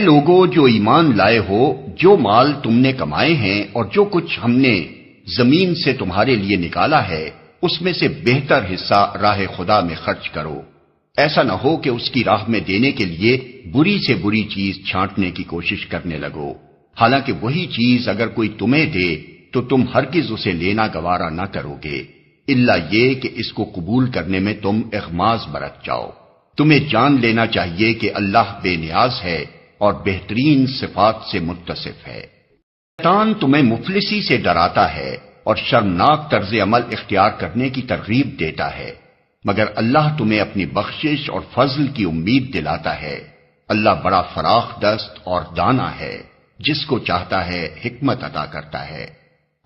لوگو جو ایمان لائے ہو، جو مال تم نے کمائے ہیں اور جو کچھ ہم نے زمین سے تمہارے لیے نکالا ہے، اس میں سے بہتر حصہ راہ خدا میں خرچ کرو۔ ایسا نہ ہو کہ اس کی راہ میں دینے کے لیے بری سے بری چیز چھانٹنے کی کوشش کرنے لگو، حالانکہ وہی چیز اگر کوئی تمہیں دے تو تم ہرگز اسے لینا گوارا نہ کرو گے، الا یہ کہ اس کو قبول کرنے میں تم اغماض برت جاؤ۔ تمہیں جان لینا چاہیے کہ اللہ بے نیاز ہے اور بہترین صفات سے متصف ہے۔ شیطان تمہیں مفلسی سے ڈراتا ہے اور شرمناک طرز عمل اختیار کرنے کی ترغیب دیتا ہے، مگر اللہ تمہیں اپنی بخشش اور فضل کی امید دلاتا ہے۔ اللہ بڑا فراخ دست اور دانا ہے، جس کو چاہتا ہے حکمت عطا کرتا ہے،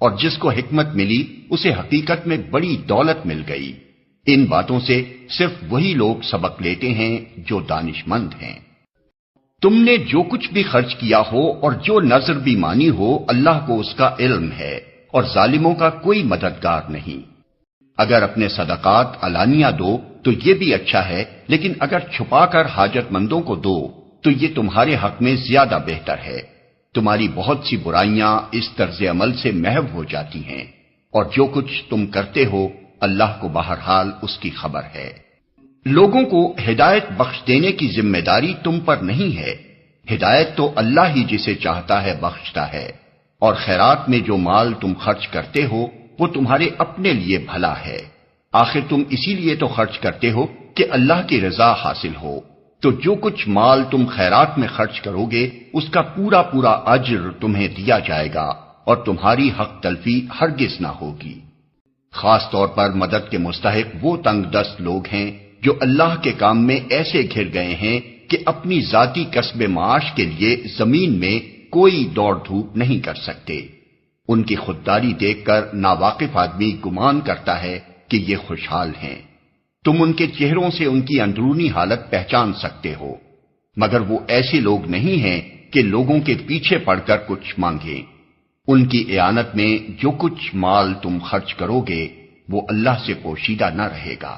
اور جس کو حکمت ملی اسے حقیقت میں بڑی دولت مل گئی۔ ان باتوں سے صرف وہی لوگ سبق لیتے ہیں جو دانش مند ہیں۔ تم نے جو کچھ بھی خرچ کیا ہو اور جو نذر بھی مانی ہو، اللہ کو اس کا علم ہے اور ظالموں کا کوئی مددگار نہیں۔ اگر اپنے صدقات علانیہ دو تو یہ بھی اچھا ہے، لیکن اگر چھپا کر حاجت مندوں کو دو تو یہ تمہارے حق میں زیادہ بہتر ہے۔ تمہاری بہت سی برائیاں اس طرز عمل سے محو ہو جاتی ہیں، اور جو کچھ تم کرتے ہو اللہ کو بہرحال اس کی خبر ہے۔ لوگوں کو ہدایت بخش دینے کی ذمہ داری تم پر نہیں ہے، ہدایت تو اللہ ہی جسے چاہتا ہے بخشتا ہے، اور خیرات میں جو مال تم خرچ کرتے ہو وہ تمہارے اپنے لیے بھلا ہے۔ آخر تم اسی لیے تو خرچ کرتے ہو کہ اللہ کی رضا حاصل ہو، تو جو کچھ مال تم خیرات میں خرچ کرو گے اس کا پورا پورا اجر تمہیں دیا جائے گا، اور تمہاری حق تلفی ہرگز نہ ہوگی۔ خاص طور پر مدد کے مستحق وہ تنگ دست لوگ ہیں جو اللہ کے کام میں ایسے گھر گئے ہیں کہ اپنی ذاتی کسب معاش کے لیے زمین میں کوئی دوڑ دھوپ نہیں کر سکتے۔ ان کی خودداری دیکھ کر ناواقف آدمی گمان کرتا ہے کہ یہ خوشحال ہیں۔ تم ان کے چہروں سے ان کی اندرونی حالت پہچان سکتے ہو، مگر وہ ایسے لوگ نہیں ہیں کہ لوگوں کے پیچھے پڑ کر کچھ مانگیں۔ ان کی اعانت میں جو کچھ مال تم خرچ کرو گے وہ اللہ سے پوشیدہ نہ رہے گا۔